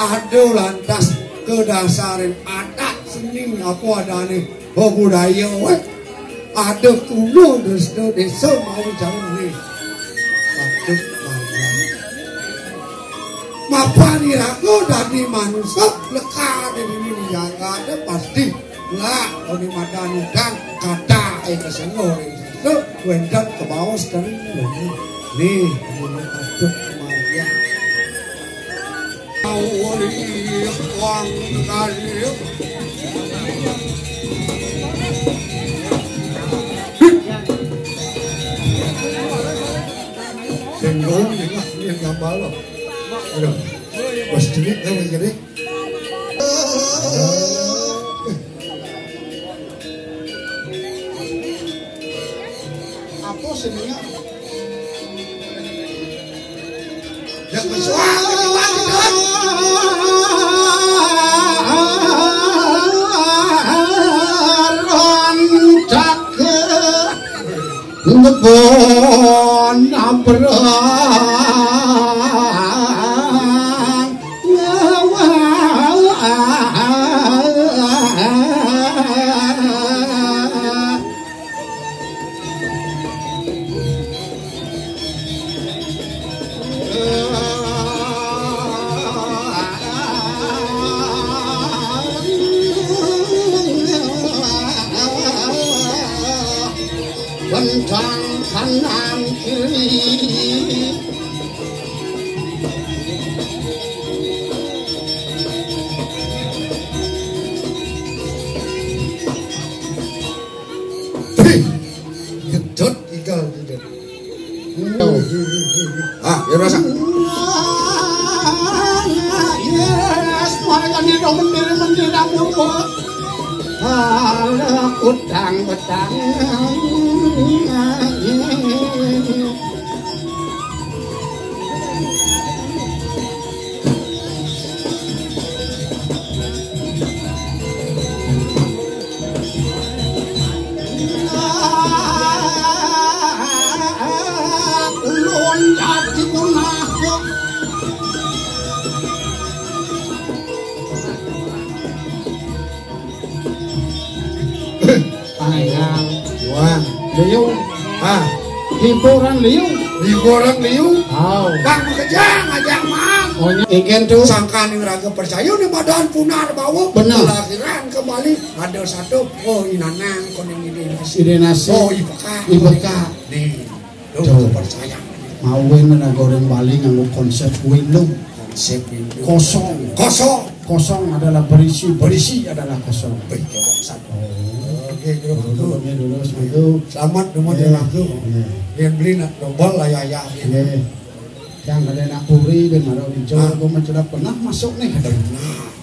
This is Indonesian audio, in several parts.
Aduh lantas kedasarin adat seni apa adane budaya we aduh kuno desa mau jalan nih aduh mapani aku dari manusia lekat ini yang ada pasti lah ini madani dan kata kesenggol itu wendan ke bawah sekali nih aduh Maria Wang kali senggol ini nggak balok aduh pas jerit nih jadi apa seninya yang bersuara Nebon abrang bentang kanan kiri gedot igal gedot ya rasa yes mereka di nomor mendir amur utang-utang liu. Hiburan liu. Bang kejang ajak mang. Oh ingin tuh. Sangka nih raga percaya nih badan punar bawa. Benar. Lahiran kembali ada satu. Oh inanang koning ide nasi. Oh ibeka. Nih. Tuh percaya. Mawin mana goreng Bali nganggo konsep window. Kosong adalah berisi adalah kosong. Oke, dulu. Selamat rumah langsung. Yang beli nak dobel lah ya. Yang ada nak puri ben maro dicoba gua mencoba pernah masuk nih.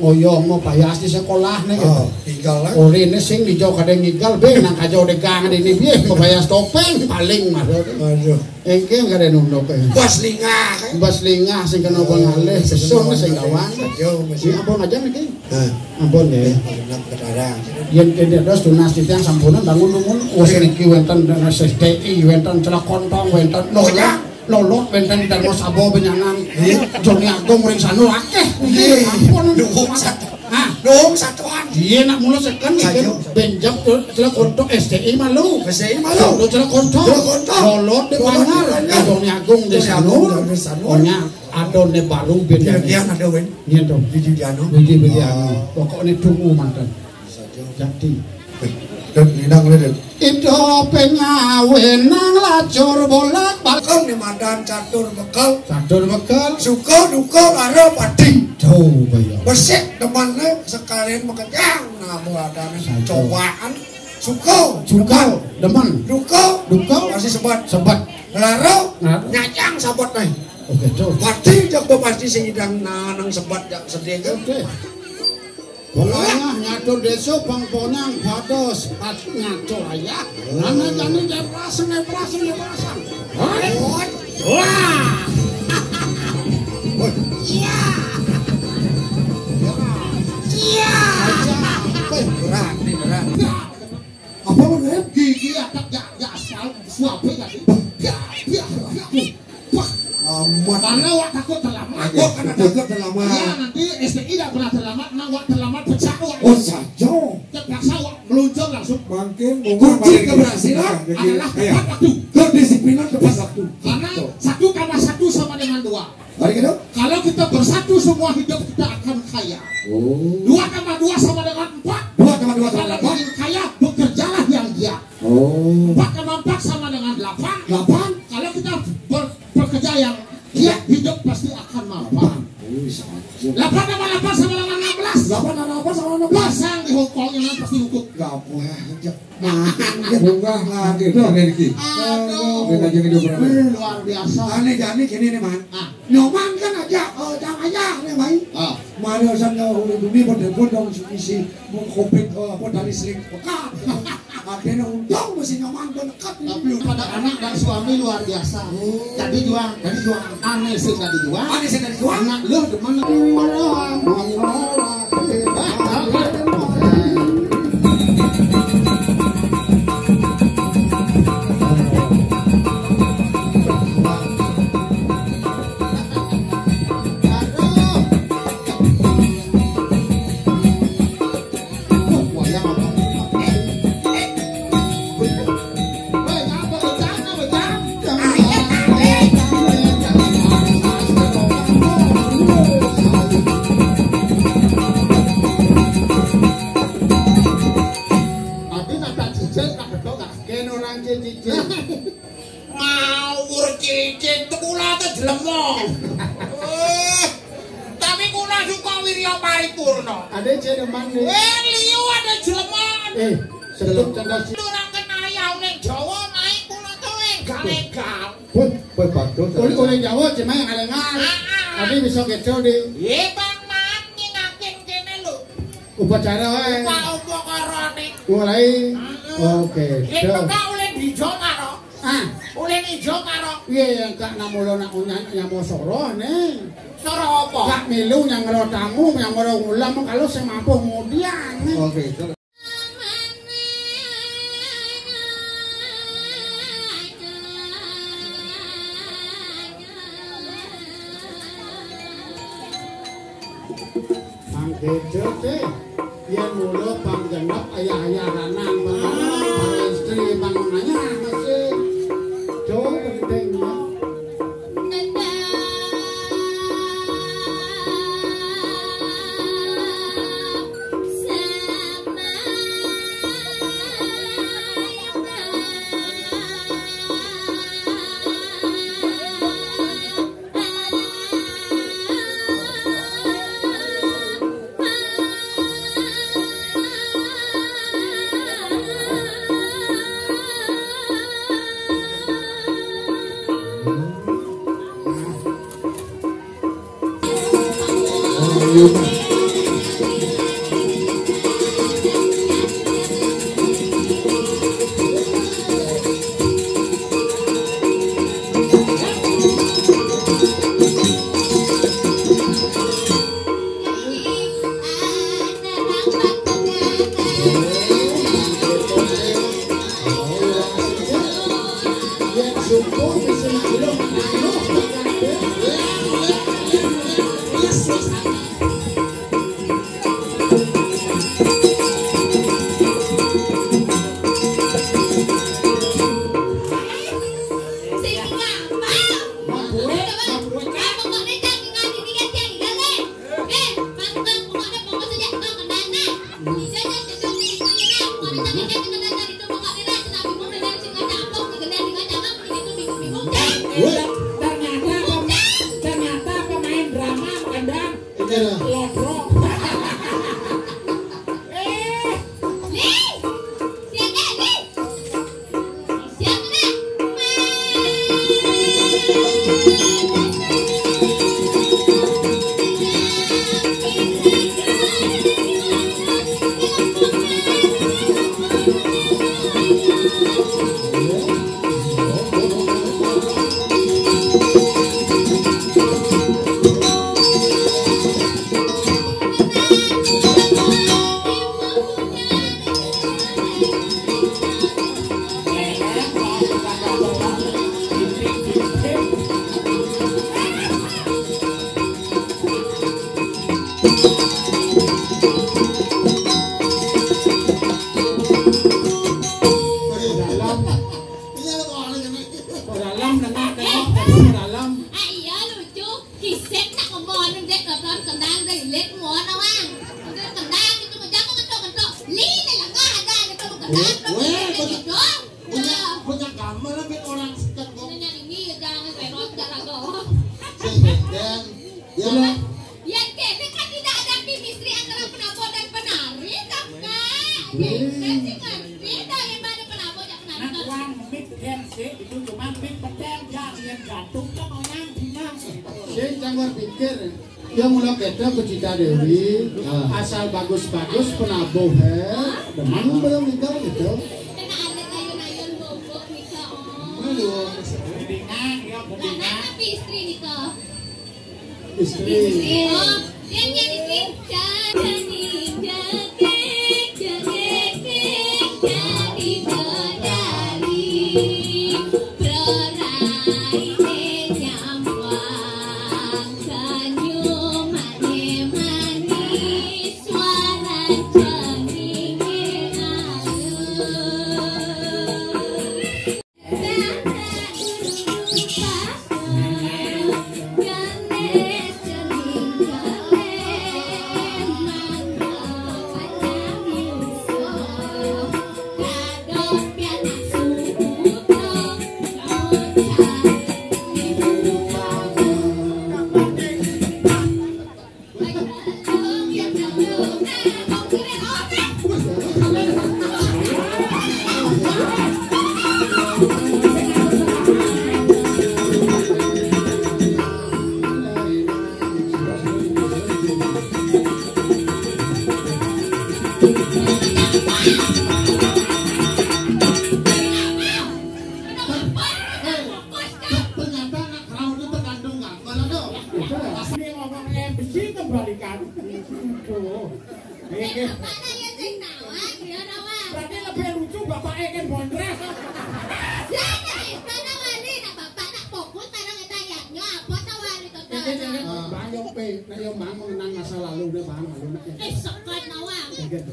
Oh yo mau payas di sekolah nih gitu. Tinggal lah. Orine sing dijo kadang ngigal be nang kajo degang di ini piye mau payas topeng paling masuk. Aduh. Engke kada nunduk. Bas lingah sing kena pengalih sesun sing gawang. Si ampun aja niki. Ampun ya. Yen kene dos tunas titiang sampunan bangun wis niki wonten SDI wonten celak kontong wonten lolot wonten Darmo Sabo benyangan. Joni Agung ring sanu akeh. Ampun Dong satuan. Iya nak mulu seken benjak celak kontok SDI malu. Lo celak kontok. Lolot di Pangar. Joni Agung di sanu. Onya adone baru benjak. Dia ada wen. Iya dong. Bidiano. Pokoknya tunggu mantan. Jadi Nidang lede. Itu pengawenang lacur bolak Bakal ni madan catur bekal. Suka duka lara padi. Coba ya. Bersik temannya sekalian makajang. Nah buadan cobaan. Suka deman. Duka masih sebat. Lara nyacang sabat nih. Oke coba. Padi jago pasti sehidang nanang sebat jak sedih. Oke. Pokoknya ngatur desa bang ponang bados ngatur ayah. Nana jani jeperasan. Wah. Iya. Berat. Apa bener? Gigi atak ya asal suape tadi. Karena wak takut terlambat. Ya nanti STI tidak pernah terlambat. Nah wak terlambat pecah wak. Oh saja. Terpaksa wak meluncur langsung. Makin kunci keberhasilan adalah tepat waktu. Kedisiplinan tepat waktu. Karena 1+1 sama dengan 2. Kalau kita bersatu semua hidup kita akan kaya. 2+2 sama dengan 4. 2+2 sama Kalau dengan 4. ingin kaya bekerjalah yang giat. 4+4 sama dengan 8. Kalau kita bekerja yang giat hidup pasti akan mapan. 8+8 sama dengan 16. 8+8 sama dengan 16. Pasang di Hongkong yang pasti hukum. Gapo aja. Bunga lagi rezeki. Luar biasa. Aneh gini nih man. Nyoman kan aja, jangan aja nih mai. Mari usan ke bumi berdebut dong isi mengkopit apa dari seling pekat. Akhirnya untung masih nyoman dekat. Tapi pada anak dan suami luar biasa. Jadi juang. Aneh sih tadi juang. Anak lu demen. Ngawur cicing tekula te jlemong. Tapi kula suka wirya paripurna. Ada cedeman nih. Liu ada jlemong. Sedep candas. Orang kenaya ning Jawa naik kula tuwe galegal. Woi bagus. Oleh Jawa cuma yang alengan. Tadi bisa keco di. Bang Mat ngingakin kene lho. Upacara wae. Upakarane. Mulai. Oke. Kita oleh dijo karo. Oleh ijo karo. Iya yang kak namulo nak nyamo soro nih. Soro apa? Kak milu yang ngero tamu yang ngero ulam kalau saya mampu kemudian. Oke. Mangkejo teh. Yen mulo panggenep ayah-ayah lanang, pang istri, pang namanya masih jauh pentingnya. Ternyata pemain drama kadang lodrok. Dia mulai kita Kucita Dewi, asal bagus-bagus penabuh deman belum nikah gitu. Istri. Berarti lebih lucu bapak Eken Bondres. Bang yang mengenang masa lalu deh bang. Sekat nawang,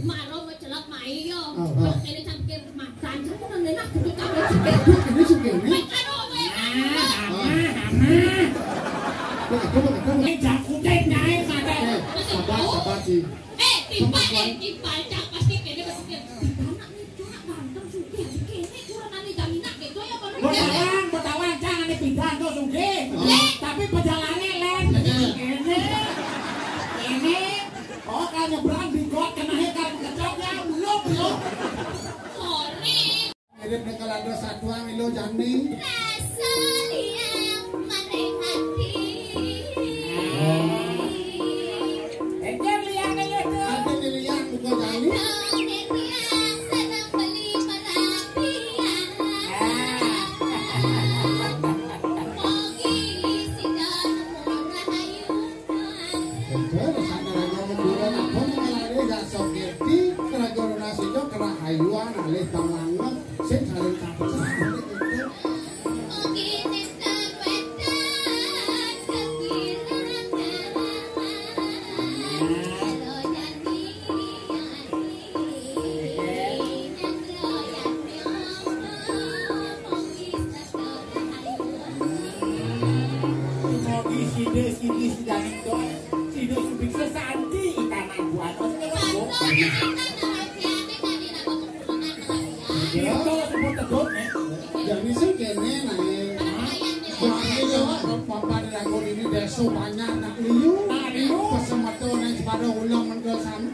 maro mencelak main iya. Kalau kene sampe makan, aku nang enak kudu kabeh sugih. Ini sugih. Wis karo kowe. Ini jakutin naik mata. Sabar sih. Tiba cak pasti kene pasti. Anak itu nak ganteng sugih kene kurang ane jaminan gitu ya kalau. Betawan jangan dipindah tuh sugih. Tapi perjalanannya len. Ini oh kan nyebrang di got kena hekat kecoknya belum. Sorry. Mirip nek kalado satwa milo jani. Rasa yang maning hati. Ejen liang aja tuh. Ada liang bukan jani. Senang beli perapian. Mogi sidang murah ayunan. Betul, sana lagi membulan apa mengalami gak soketi kerajaan nasi jo kera hayuan alih tamangan sing saling kapal gitu. Mogi nentang wedan kekirangan. Sini sedang itu, sini subik sesanti tanah buat itu semua tegut nih. Jadi sih kene naik. Jadi yo papa dilakon ini deso banyak nak liu. Pas semata nang pada ulang mengko sam